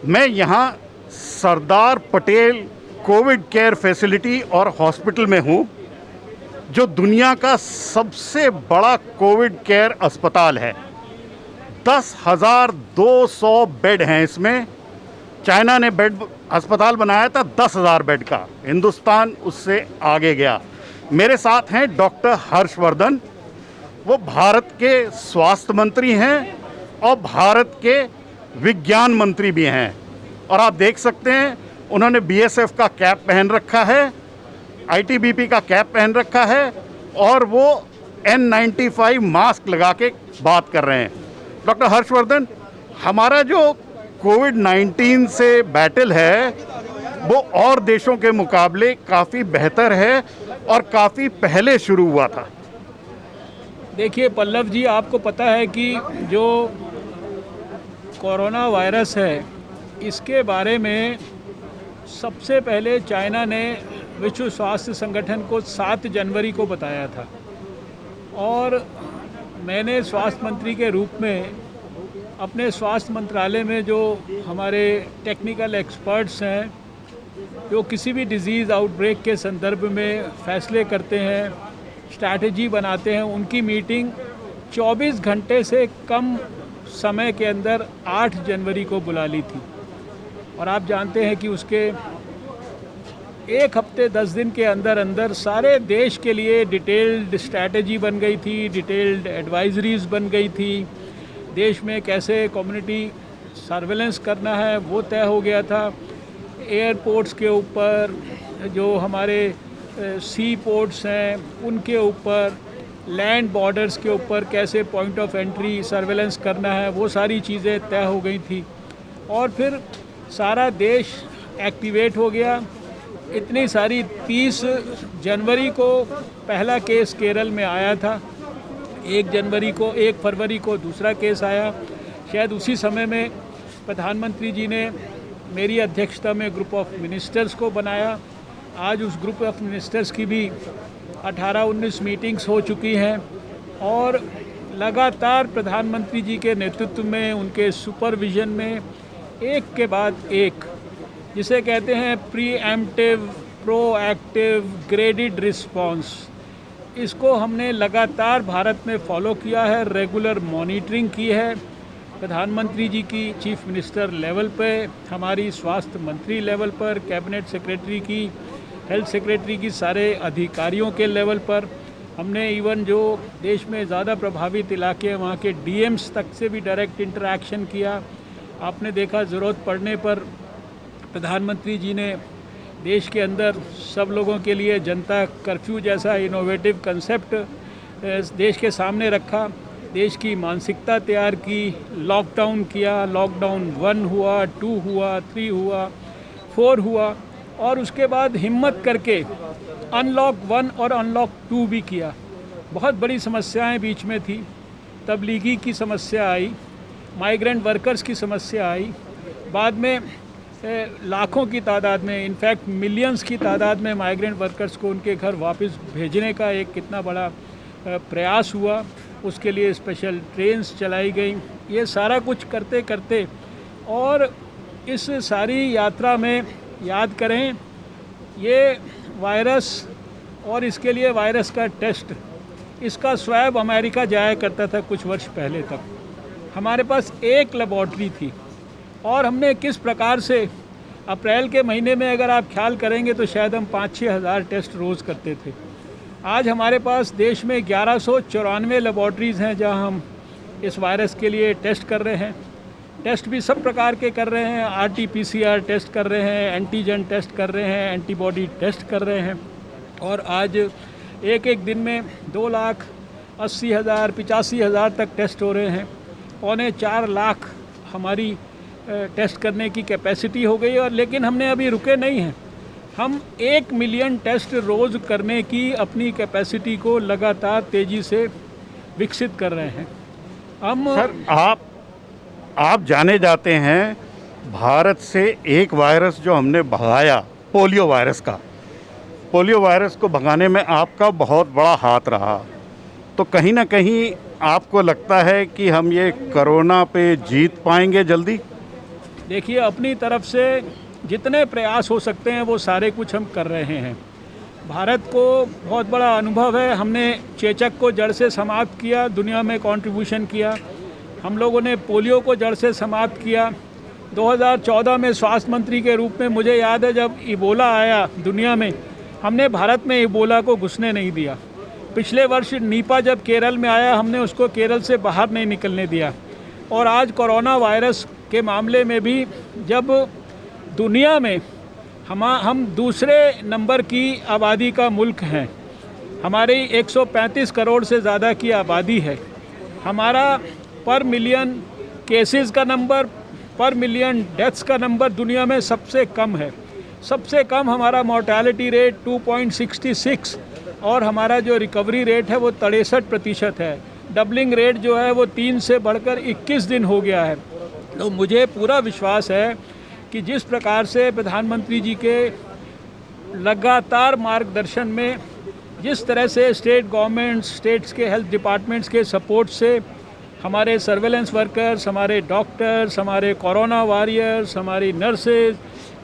मैं यहाँ Sardar Patel Covid care facility और हॉस्पिटल में हूँ, जो दुनिया का सबसे बड़ा कोविड केयर अस्पताल है। 10,200 बेड हैं इसमें। चाइना ने बेड अस्पताल बनाया था 10,000 बेड का, हिंदुस्तान उससे आगे गया। मेरे साथ हैं डॉक्टर हर्षवर्धन, वो भारत के स्वास्थ्य मंत्री हैं और भारत के विज्ञान मंत्री भी हैं। और आप देख सकते हैं उन्होंने बीएसएफ का कैप पहन रखा है, आईटीबीपी का कैप पहन रखा है और वो N95 मास्क लगा के बात कर रहे हैं। डॉक्टर हर्षवर्धन, हमारा जो कोविड-19 से बैटल है वो और देशों के मुकाबले काफ़ी बेहतर है और काफ़ी पहले शुरू हुआ था। देखिए पल्लव जी, आपको पता है कि जो कोरोना वायरस है इसके बारे में सबसे पहले चाइना ने विश्व स्वास्थ्य संगठन को 7 जनवरी को बताया था और मैंने स्वास्थ्य मंत्री के रूप में अपने स्वास्थ्य मंत्रालय में जो हमारे टेक्निकल एक्सपर्ट्स हैं, जो किसी भी डिज़ीज़ आउटब्रेक के संदर्भ में फैसले करते हैं, स्ट्रैटेजी बनाते हैं, उनकी मीटिंग 24 घंटे से कम समय के अंदर 8 जनवरी को बुला ली थी। और आप जानते हैं कि उसके एक हफ्ते 10 दिन के अंदर अंदर सारे देश के लिए डिटेल्ड स्ट्रैटेजी बन गई थी, डिटेल्ड एडवाइजरीज बन गई थी। देश में कैसे कम्युनिटी सर्वेलेंस करना है वो तय हो गया था। एयरपोर्ट्स के ऊपर, जो हमारे सी पोर्ट्स हैं उनके ऊपर, लैंड बॉर्डर्स के ऊपर कैसे पॉइंट ऑफ एंट्री सर्वेलेंस करना है, वो सारी चीज़ें तय हो गई थी। और फिर सारा देश एक्टिवेट हो गया। इतनी सारी 30 जनवरी को पहला केस केरल में आया था, 1 फरवरी को दूसरा केस आया। शायद उसी समय में प्रधानमंत्री जी ने मेरी अध्यक्षता में ग्रुप ऑफ मिनिस्टर्स को बनाया। आज उस ग्रुप ऑफ मिनिस्टर्स की भी 18-19 मीटिंग्स हो चुकी हैं और लगातार प्रधानमंत्री जी के नेतृत्व में, उनके सुपरविजन में एक के बाद एक, जिसे कहते हैं प्रीएम्प्टिव, प्रोएक्टिव, ग्रेडेड रिस्पांस, इसको हमने लगातार भारत में फॉलो किया है, रेगुलर मॉनिटरिंग की है। प्रधानमंत्री जी की चीफ मिनिस्टर लेवल पे, हमारी स्वास्थ्य मंत्री लेवल पर, कैबिनेट सेक्रेटरी की, हेल्थ सेक्रेटरी की, सारे अधिकारियों के लेवल पर हमने इवन जो देश में ज़्यादा प्रभावित इलाके हैं वहाँ के डीएम्स तक से भी डायरेक्ट इंटरेक्शन किया। आपने देखा ज़रूरत पड़ने पर प्रधानमंत्री जी ने देश के अंदर सब लोगों के लिए जनता कर्फ्यू जैसा इनोवेटिव कंसेप्ट देश के सामने रखा, देश की मानसिकता तैयार की, लॉकडाउन किया। लॉकडाउन 1 हुआ, 2 हुआ, 3 हुआ, 4 हुआ और उसके बाद हिम्मत करके अनलॉक 1 और अनलॉक 2 भी किया। बहुत बड़ी समस्याएं बीच में थी, तबलीगी की समस्या आई, माइग्रेंट वर्कर्स की समस्या आई, बाद में लाखों की तादाद में, इनफैक्ट मिलियंस की तादाद में माइग्रेंट वर्कर्स को उनके घर वापस भेजने का एक कितना बड़ा प्रयास हुआ। उसके लिए स्पेशल ट्रेन्स चलाई गई। ये सारा कुछ करते करते और इस सारी यात्रा में याद करें, ये वायरस और इसके लिए वायरस का टेस्ट, इसका स्वैब अमेरिका जाया करता था कुछ वर्ष पहले तक। हमारे पास एक लेबॉर्ट्री थी और हमने किस प्रकार से अप्रैल के महीने में अगर आप ख्याल करेंगे तो शायद हम 5-6 हज़ार टेस्ट रोज़ करते थे। आज हमारे पास देश में 1194 लेबॉर्ट्रीज़ हैं जहां हम इस वायरस के लिए टेस्ट कर रहे हैं। टेस्ट भी सब प्रकार के कर रहे हैं, RT-PCR टेस्ट कर रहे हैं, एंटीजन टेस्ट कर रहे हैं, एंटीबॉडी टेस्ट कर रहे हैं। और आज एक दिन में 2,80,000 85,000 तक टेस्ट हो रहे हैं। 3.25 लाख हमारी टेस्ट करने की कैपेसिटी हो गई। और लेकिन हमने अभी रुके नहीं हैं, हम 1 मिलियन टेस्ट रोज़ करने की अपनी कैपेसिटी को लगातार तेज़ी से विकसित कर रहे हैं। हम सर, आप जाने जाते हैं भारत से एक वायरस जो हमने भगाया, पोलियो वायरस का। पोलियो वायरस को भगाने में आपका बहुत बड़ा हाथ रहा। तो कहीं ना कहीं आपको लगता है कि हम ये कोरोना पे जीत पाएंगे जल्दी? देखिए, अपनी तरफ से जितने प्रयास हो सकते हैं वो सारे कुछ हम कर रहे हैं। भारत को बहुत बड़ा अनुभव है, हमने चेचक को जड़ से समाप्त किया, दुनिया में कंट्रीब्यूशन किया। हम लोगों ने पोलियो को जड़ से समाप्त किया। 2014 में स्वास्थ्य मंत्री के रूप में मुझे याद है जब इबोला आया दुनिया में, हमने भारत में इबोला को घुसने नहीं दिया। पिछले वर्ष नीपा जब केरल में आया, हमने उसको केरल से बाहर नहीं निकलने दिया। और आज कोरोना वायरस के मामले में भी जब दुनिया में हम दूसरे नंबर की आबादी का मुल्क हैं, हमारी 135 करोड़ से ज़्यादा की आबादी है, हमारा पर मिलियन केसेस का नंबर, पर मिलियन डेथ्स का नंबर दुनिया में सबसे कम है। सबसे कम हमारा मोर्टेलिटी रेट 2.66 और हमारा जो रिकवरी रेट है वो 63% है। डबलिंग रेट जो है वो 3 से बढ़कर 21 दिन हो गया है। तो मुझे पूरा विश्वास है कि जिस प्रकार से प्रधानमंत्री जी के लगातार मार्गदर्शन में, जिस तरह से स्टेट गवर्नमेंट, स्टेट्स के हेल्थ डिपार्टमेंट्स के सपोर्ट से हमारे सर्वेलेंस वर्कर्स, हमारे डॉक्टर्स, हमारे कोरोना वॉरियर्स, हमारी नर्सेज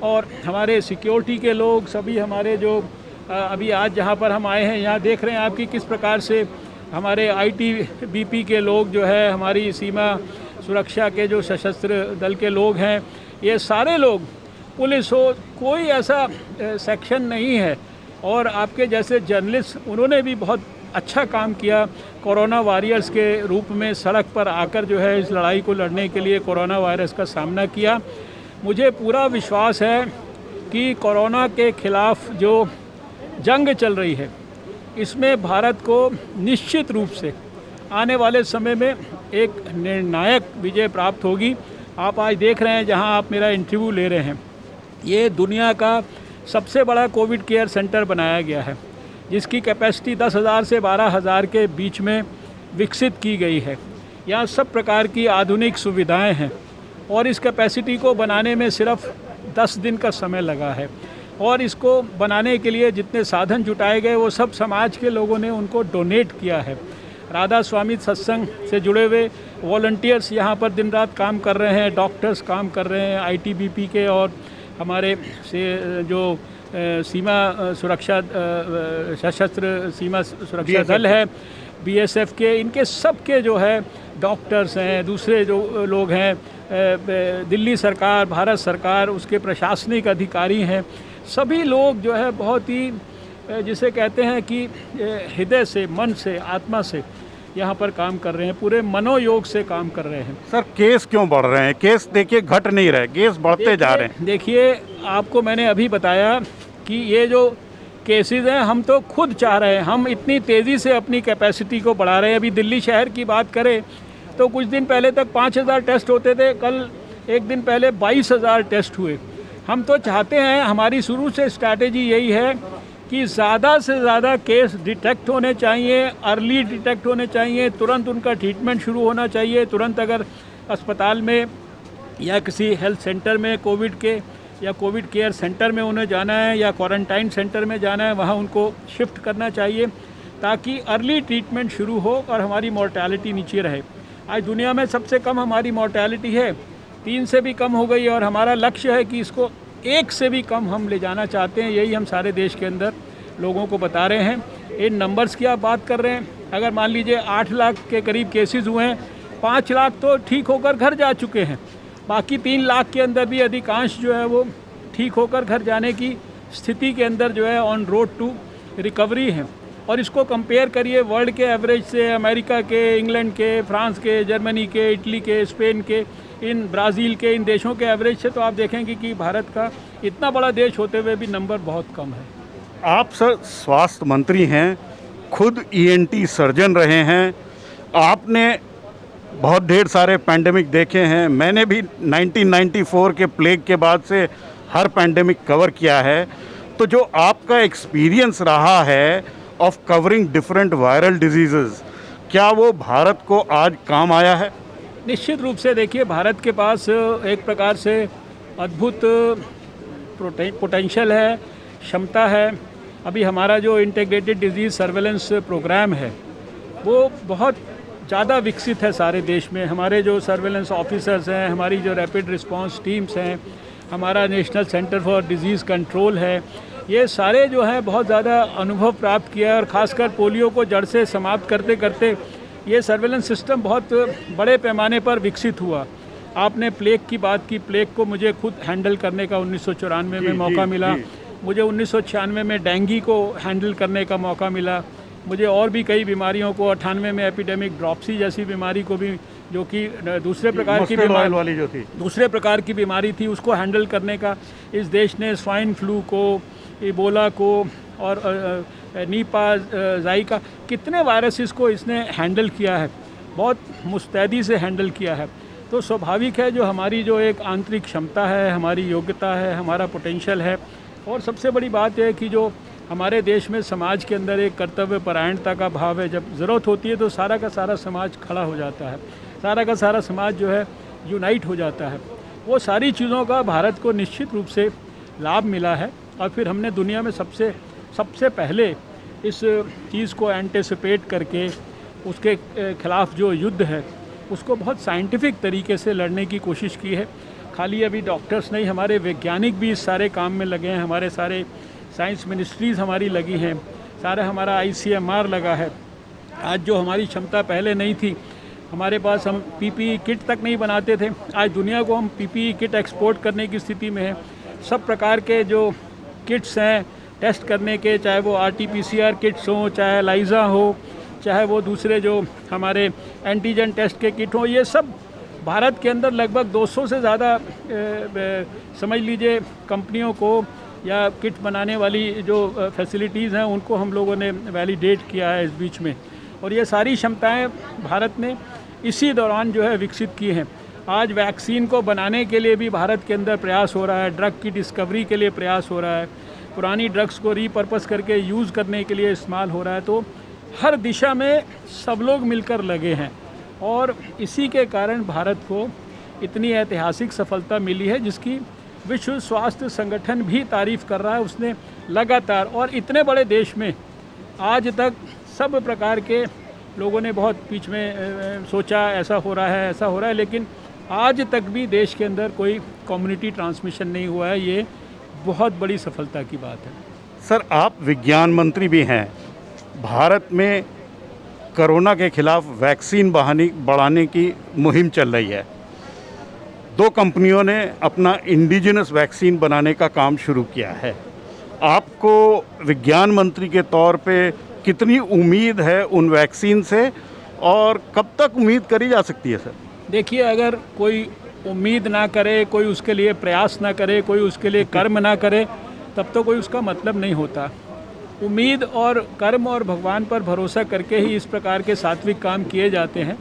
और हमारे सिक्योरिटी के लोग, सभी हमारे जो अभी आज जहाँ पर हम आए हैं यहाँ देख रहे हैं आपकी किस प्रकार से हमारे ITBP के लोग जो है, हमारी सीमा सुरक्षा के जो सशस्त्र दल के लोग हैं, ये सारे लोग, पुलिस हो, कोई ऐसा सेक्शन नहीं है। और आपके जैसे जर्नलिस्ट, उन्होंने भी बहुत अच्छा काम किया कोरोना वॉरियर्स के रूप में, सड़क पर आकर जो है इस लड़ाई को लड़ने के लिए कोरोना वायरस का सामना किया। मुझे पूरा विश्वास है कि कोरोना के खिलाफ जो जंग चल रही है, इसमें भारत को निश्चित रूप से आने वाले समय में एक निर्णायक विजय प्राप्त होगी। आप आज देख रहे हैं जहां आप मेरा इंटरव्यू ले रहे हैं, ये दुनिया का सबसे बड़ा कोविड केयर सेंटर बनाया गया है, जिसकी कैपेसिटी 10,000 से 12,000 के बीच में विकसित की गई है। यहाँ सब प्रकार की आधुनिक सुविधाएं हैं और इस कैपेसिटी को बनाने में सिर्फ 10 दिन का समय लगा है। और इसको बनाने के लिए जितने साधन जुटाए गए वो सब समाज के लोगों ने उनको डोनेट किया है। राधा स्वामी सत्संग से जुड़े हुए वॉलंटियर्स यहाँ पर दिन रात काम कर रहे हैं, डॉक्टर्स काम कर रहे हैं, ITBP के और हमारे से जो सीमा सुरक्षा सशस्त्र सीमा सुरक्षा दल है, BSF के, इनके सब के जो है डॉक्टर्स हैं, दूसरे जो लोग हैं, दिल्ली सरकार, भारत सरकार, उसके प्रशासनिक अधिकारी हैं, सभी लोग जो है बहुत ही जिसे कहते हैं कि हृदय से, मन से, आत्मा से यहाँ पर काम कर रहे हैं, पूरे मनोयोग से काम कर रहे हैं। सर, केस क्यों बढ़ रहे हैं? केस देखिए घट नहीं रहे, केस बढ़ते जा रहे हैं। देखिए, आपको मैंने अभी बताया कि ये जो केसेस हैं, हम तो खुद चाह रहे हैं, हम इतनी तेज़ी से अपनी कैपेसिटी को बढ़ा रहे हैं। अभी दिल्ली शहर की बात करें तो कुछ दिन पहले तक 5,000 टेस्ट होते थे, कल एक दिन पहले 22,000 टेस्ट हुए। हम तो चाहते हैं, हमारी शुरू से स्ट्रैटेजी यही है कि ज़्यादा से ज़्यादा केस डिटेक्ट होने चाहिए, अर्ली डिटेक्ट होने चाहिए, तुरंत उनका ट्रीटमेंट शुरू होना चाहिए। तुरंत अगर अस्पताल में या किसी हेल्थ सेंटर में कोविड के या कोविड केयर सेंटर में उन्हें जाना है या क्वारंटाइन सेंटर में जाना है, वहाँ उनको शिफ्ट करना चाहिए ताकि अर्ली ट्रीटमेंट शुरू हो और हमारी मोर्टेलिटी नीचे रहे। आज दुनिया में सबसे कम हमारी मोर्टेलिटी है, 3 से भी कम हो गई और हमारा लक्ष्य है कि इसको 1 से भी कम हम ले जाना चाहते हैं। यही हम सारे देश के अंदर लोगों को बता रहे हैं। इन नंबर्स की आप बात कर रहे हैं, अगर मान लीजिए 8 लाख के करीब केसेस हुए हैं, 5 लाख तो ठीक होकर घर जा चुके हैं, बाकी 3 लाख के अंदर भी अधिकांश जो है वो ठीक होकर घर जाने की स्थिति के अंदर जो है ऑन रोड टू रिकवरी है। और इसको कंपेयर करिए वर्ल्ड के एवरेज से, अमेरिका के, इंग्लैंड के, फ्रांस के, जर्मनी के, इटली के, स्पेन के, इन ब्राज़ील के, इन देशों के एवरेज से, तो आप देखेंगे कि भारत का इतना बड़ा देश होते हुए भी नंबर बहुत कम है। आप सर स्वास्थ्य मंत्री हैं, खुद ENT सर्जन रहे हैं, आपने बहुत ढेर सारे पैंडेमिक देखे हैं। मैंने भी 1994 के प्लेग के बाद से हर पैंडेमिक कवर किया है। तो जो आपका एक्सपीरियंस रहा है of covering different viral diseases, क्या वो भारत को आज काम आया है? निश्चित रूप से। देखिए, भारत के पास एक प्रकार से अद्भुत पोटेंशियल है, क्षमता है। अभी हमारा जो इंटीग्रेटेड डिजीज़ सर्वेलेंस प्रोग्राम है वो बहुत ज़्यादा विकसित है सारे देश में। हमारे जो सर्वेलेंस ऑफिसर्स हैं, हमारी जो रैपिड रिस्पांस टीम्स हैं, हमारा national centre for disease control है, ये सारे जो है बहुत ज़्यादा अनुभव प्राप्त किया है। और ख़ासकर पोलियो को जड़ से समाप्त करते करते ये सर्वेलेंस सिस्टम बहुत बड़े पैमाने पर विकसित हुआ। आपने प्लेग की बात की, प्लेग को मुझे खुद हैंडल करने का 1994 में मौका मिला। मुझे 1996 में डेंगू को हैंडल करने का मौका मिला। मुझे और भी कई बीमारियों को 98 में एपिडेमिक ड्रॉप्सी जैसी बीमारी को भी, जो कि दूसरे प्रकार की बीमारी वाली जो थी, दूसरे प्रकार की बीमारी थी, उसको हैंडल करने का इस देश ने स्वाइन फ्लू को, इबोला को और नीपा जाइका, कितने वायरसेस को इसने हैंडल किया है, बहुत मुस्तैदी से हैंडल किया है। तो स्वाभाविक है जो हमारी जो एक आंतरिक क्षमता है, हमारी योग्यता है, हमारा पोटेंशियल है। और सबसे बड़ी बात है कि जो हमारे देश में समाज के अंदर एक कर्तव्य परायणता का भाव है। जब ज़रूरत होती है तो सारा का सारा समाज खड़ा हो जाता है, सारा का सारा समाज जो है यूनाइट हो जाता है। वो सारी चीज़ों का भारत को निश्चित रूप से लाभ मिला है। और फिर हमने दुनिया में सबसे पहले इस चीज़ को एंटिसिपेट करके उसके खिलाफ जो युद्ध है उसको बहुत साइंटिफिक तरीके से लड़ने की कोशिश की है। खाली अभी डॉक्टर्स नहीं, हमारे वैज्ञानिक भी इस सारे काम में लगे हैं, हमारे सारे साइंस मिनिस्ट्रीज़ हमारी लगी हैं, सारा हमारा ICMR लगा है। आज जो हमारी क्षमता पहले नहीं थी, हमारे पास हम PPE किट तक नहीं बनाते थे, आज दुनिया को हम PPE किट एक्सपोर्ट करने की स्थिति में है। सब प्रकार के जो किट्स हैं टेस्ट करने के, चाहे वो RT-PCR किट्स हों, चाहे लाइजा हो, चाहे वो दूसरे जो हमारे एंटीजन टेस्ट के किट हों, ये सब भारत के अंदर लगभग 200 से ज़्यादा समझ लीजिए कंपनियों को या किट बनाने वाली जो फैसिलिटीज़ हैं उनको हम लोगों ने वैलिडेट किया है इस बीच में। और ये सारी क्षमताएं भारत ने इसी दौरान जो है विकसित की हैं। आज वैक्सीन को बनाने के लिए भी भारत के अंदर प्रयास हो रहा है, ड्रग की डिस्कवरी के लिए प्रयास हो रहा है, पुरानी ड्रग्स को रीपर्पस करके यूज़ करने के लिए इस्तेमाल हो रहा है। तो हर दिशा में सब लोग मिलकर लगे हैं और इसी के कारण भारत को इतनी ऐतिहासिक सफलता मिली है जिसकी विश्व स्वास्थ्य संगठन भी तारीफ़ कर रहा है। उसने लगातार, और इतने बड़े देश में आज तक सब प्रकार के लोगों ने बहुत बीच में सोचा ऐसा हो रहा है, ऐसा हो रहा है, लेकिन आज तक भी देश के अंदर कोई कम्युनिटी ट्रांसमिशन नहीं हुआ है। ये बहुत बड़ी सफलता की बात है। सर, आप विज्ञान मंत्री भी हैं। भारत में कोरोना के खिलाफ वैक्सीन बढ़ाने की मुहिम चल रही है। 2 कंपनियों ने अपना इंडिजिनस वैक्सीन बनाने का काम शुरू किया है। आपको विज्ञान मंत्री के तौर पे कितनी उम्मीद है उन वैक्सीन से और कब तक उम्मीद करी जा सकती है सर? देखिए, अगर कोई उम्मीद ना करे, कोई उसके लिए प्रयास ना करे, कोई उसके लिए कर्म ना करे, तब तो कोई उसका मतलब नहीं होता। उम्मीद और कर्म और भगवान पर भरोसा करके ही इस प्रकार के सात्विक काम किए जाते हैं।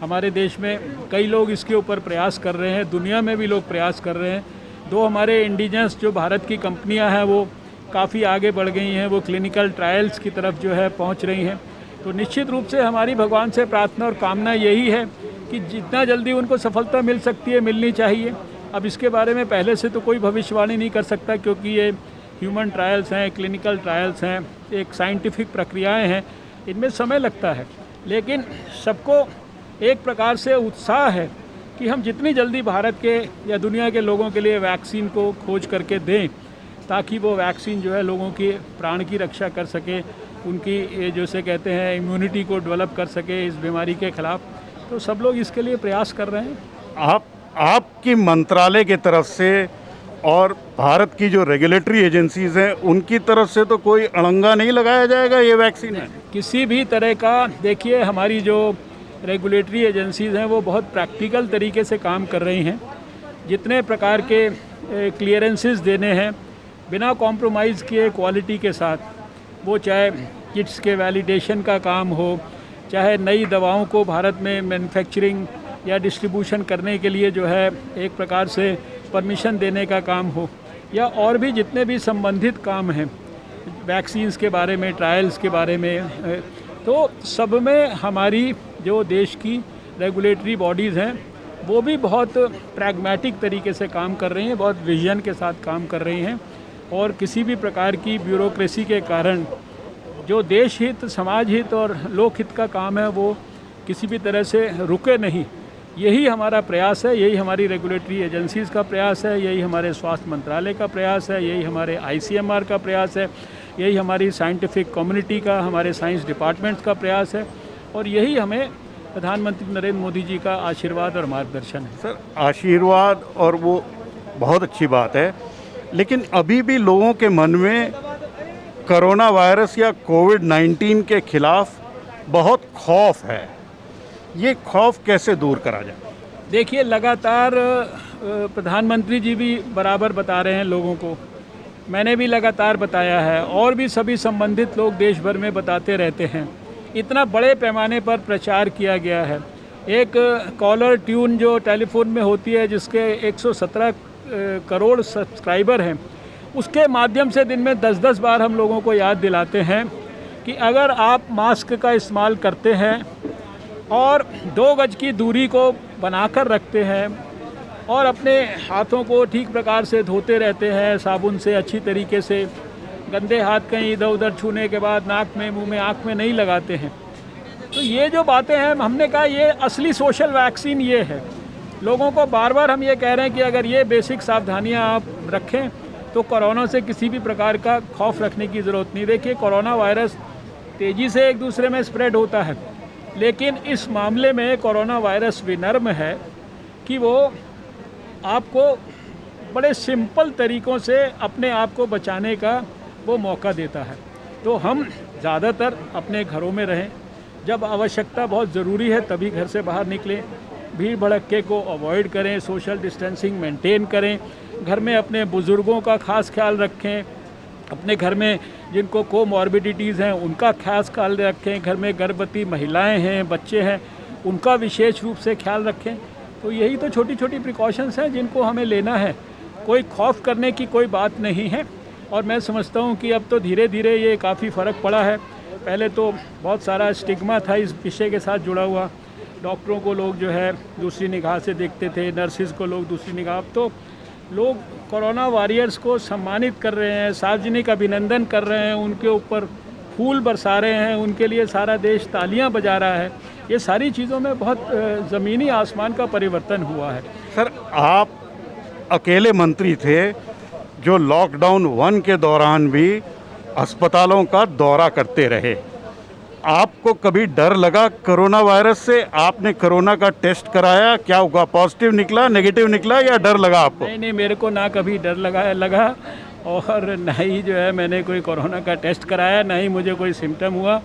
हमारे देश में कई लोग इसके ऊपर प्रयास कर रहे हैं, दुनिया में भी लोग प्रयास कर रहे हैं। 2 हमारे इंडिजिनस जो भारत की कंपनियां हैं वो काफ़ी आगे बढ़ गई हैं, वो क्लिनिकल ट्रायल्स की तरफ जो है पहुंच रही हैं। तो निश्चित रूप से हमारी भगवान से प्रार्थना और कामना यही है कि जितना जल्दी उनको सफलता मिल सकती है मिलनी चाहिए। अब इसके बारे में पहले से तो कोई भविष्यवाणी नहीं कर सकता क्योंकि ये ह्यूमन ट्रायल्स हैं, क्लिनिकल ट्रायल्स हैं, एक साइंटिफिक प्रक्रियाएं हैं, इनमें समय लगता है। लेकिन सबको एक प्रकार से उत्साह है कि हम जितनी जल्दी भारत के या दुनिया के लोगों के लिए वैक्सीन को खोज करके दें ताकि वो वैक्सीन जो है लोगों की प्राण की रक्षा कर सके, उनकी जैसे कहते हैं इम्यूनिटी को डेवलप कर सके इस बीमारी के ख़िलाफ़। तो सब लोग इसके लिए प्रयास कर रहे हैं। आपकी मंत्रालय की तरफ से और भारत की जो रेगुलेटरी एजेंसीज हैं उनकी तरफ से तो कोई अड़ंगा नहीं लगाया जाएगा ये वैक्सीन है? किसी भी तरह का, देखिए हमारी जो रेगुलेटरी एजेंसीज हैं वो बहुत प्रैक्टिकल तरीके से काम कर रही हैं। जितने प्रकार के क्लियरेंसेस देने हैं बिना कॉम्प्रोमाइज़ किए क्वालिटी के साथ, वो चाहे किट्स के वैलिडेशन का काम हो, चाहे नई दवाओं को भारत में मैन्युफैक्चरिंग या डिस्ट्रीब्यूशन करने के लिए जो है एक प्रकार से परमिशन देने का काम हो, या और भी जितने भी संबंधित काम हैं वैक्सीन्स के बारे में, ट्रायल्स के बारे में, तो सब में हमारी जो देश की रेगुलेटरी बॉडीज़ हैं वो भी बहुत प्रैग्मेटिक तरीके से काम कर रही हैं, बहुत विजन के साथ काम कर रही हैं। और किसी भी प्रकार की ब्यूरोक्रेसी के कारण जो देश हित, समाज हित और लोक हित का काम है वो किसी भी तरह से रुके नहीं। यही हमारा प्रयास है, यही हमारी रेगुलेटरी एजेंसीज़ का प्रयास है, यही हमारे स्वास्थ्य मंत्रालय का प्रयास है, यही हमारे ICMR का प्रयास है, यही हमारी साइंटिफिक कम्युनिटी का, हमारे साइंस डिपार्टमेंट्स का प्रयास है, और यही हमें प्रधानमंत्री नरेंद्र मोदी जी का आशीर्वाद और मार्गदर्शन है। सर, आशीर्वाद और वो बहुत अच्छी बात है, लेकिन अभी भी लोगों के मन में कोरोना वायरस या कोविड-19 के खिलाफ बहुत खौफ है। ये खौफ कैसे दूर करा जाए? देखिए, लगातार प्रधानमंत्री जी भी बराबर बता रहे हैं लोगों को, मैंने भी लगातार बताया है, और भी सभी संबंधित लोग देश भर में बताते रहते हैं। इतना बड़े पैमाने पर प्रचार किया गया है। एक कॉलर ट्यून जो टेलीफोन में होती है, जिसके 117 करोड़ सब्सक्राइबर हैं, उसके माध्यम से दिन में 10-10 बार हम लोगों को याद दिलाते हैं कि अगर आप मास्क का इस्तेमाल करते हैं और 2 गज की दूरी को बनाकर रखते हैं और अपने हाथों को ठीक प्रकार से धोते रहते हैं साबुन से अच्छी तरीके से, गंदे हाथ कहीं इधर उधर छूने के बाद नाक में, मुंह में, आँख में नहीं लगाते हैं, तो ये जो बातें हैं, हमने कहा ये असली सोशल वैक्सीन ये है। लोगों को बार बार हम ये कह रहे हैं कि अगर ये बेसिक सावधानियां आप रखें तो कोरोना से किसी भी प्रकार का खौफ रखने की ज़रूरत नहीं। देखिए, कोरोना वायरस तेज़ी से एक दूसरे में स्प्रेड होता है, लेकिन इस मामले में कोरोना वायरस विनम्र है कि वो आपको बड़े सिंपल तरीक़ों से अपने आप को बचाने का वो मौका देता है। तो हम ज़्यादातर अपने घरों में रहें, जब आवश्यकता बहुत ज़रूरी है तभी घर से बाहर निकलें, भीड़ भड़क्के को अवॉइड करें, सोशल डिस्टेंसिंग मेंटेन करें, घर में अपने बुज़ुर्गों का खास ख्याल रखें, अपने घर में जिनको कोमॉर्बिडिटीज़ हैं उनका खास ख्याल रखें, घर में गर्भवती महिलाएं हैं, बच्चे हैं, उनका विशेष रूप से ख्याल रखें। तो यही तो छोटी छोटी प्रिकॉशंस हैं जिनको हमें लेना है। कोई खौफ करने की कोई बात नहीं है, और मैं समझता हूँ कि अब तो धीरे धीरे ये काफ़ी फ़र्क पड़ा है। पहले तो बहुत सारा स्टिग्मा था इस विषय के साथ जुड़ा हुआ, डॉक्टरों को लोग जो है दूसरी निगाह से देखते थे, नर्सिस को लोग दूसरी निगाह। अब तो लोग कोरोना वॉरियर्स को सम्मानित कर रहे हैं, सार्वजनिक अभिनंदन कर रहे हैं, उनके ऊपर फूल बरसा रहे हैं, उनके लिए सारा देश तालियां बजा रहा है। ये सारी चीज़ों में बहुत ज़मीनी आसमान का परिवर्तन हुआ है। सर, आप अकेले मंत्री थे जो लॉकडाउन 1 के दौरान भी अस्पतालों का दौरा करते रहे। आपको कभी डर लगा कोरोना वायरस से? आपने कोरोना का टेस्ट कराया, क्या हुआ? पॉजिटिव निकला, नेगेटिव निकला, या डर लगा आपको? नहीं, मेरे को ना कभी डर लगा और ना ही जो है मैंने कोई कोरोना का टेस्ट कराया, ना ही मुझे कोई सिम्टम हुआ।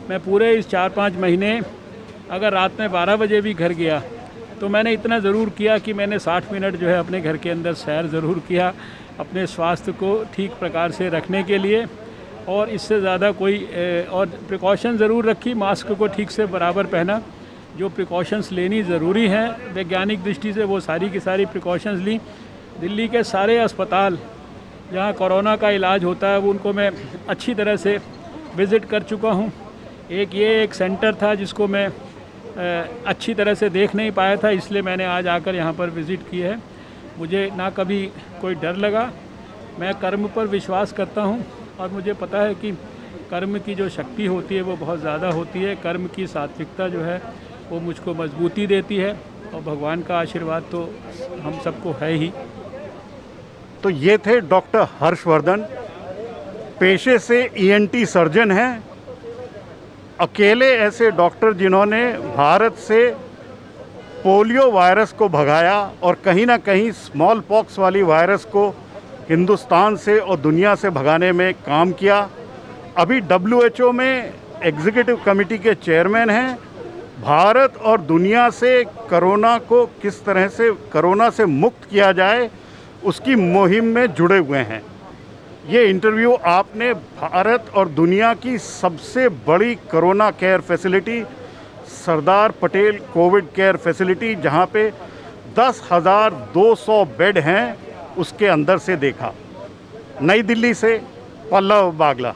मैं पूरे इस 4-5 महीने अगर रात में 12 बजे भी घर गया तो मैंने इतना ज़रूर किया कि मैंने 60 मिनट जो है अपने घर के अंदर सैर ज़रूर किया, अपने स्वास्थ्य को ठीक प्रकार से रखने के लिए, और इससे ज़्यादा कोई और प्रिकॉशन ज़रूर रखी। मास्क को ठीक से बराबर पहना, जो प्रिकॉशंस लेनी ज़रूरी हैं वैज्ञानिक दृष्टि से, वो सारी की सारी प्रिकॉशंस ली। दिल्ली के सारे अस्पताल जहाँ कोरोना का इलाज होता है वो उनको मैं अच्छी तरह से विज़िट कर चुका हूँ। एक सेंटर था जिसको मैं अच्छी तरह से देख नहीं पाया था, इसलिए मैंने आज आकर यहाँ पर विज़िट की है। मुझे ना कभी कोई डर लगा। मैं कर्म पर विश्वास करता हूँ और मुझे पता है कि कर्म की जो शक्ति होती है वो बहुत ज़्यादा होती है। कर्म की सात्विकता जो है वो मुझको मजबूती देती है, और भगवान का आशीर्वाद तो हम सबको है ही। तो ये थे डॉक्टर हर्षवर्धन, पेशे से ENT सर्जन हैं, अकेले ऐसे डॉक्टर जिन्होंने भारत से पोलियो वायरस को भगाया और कहीं ना कहीं स्मॉल पॉक्स वाली वायरस को हिंदुस्तान से और दुनिया से भगाने में काम किया। अभी WHO में एग्जीक्यूटिव कमेटी के चेयरमैन हैं। भारत और दुनिया से कोरोना को किस तरह से कोरोना से मुक्त किया जाए उसकी मुहिम में जुड़े हुए हैं। ये इंटरव्यू आपने भारत और दुनिया की सबसे बड़ी corona care facility Sardar Patel Covid care facility, जहाँ पे 10,200 बेड हैं, उसके अंदर से देखा। नई दिल्ली से पल्लव बागला।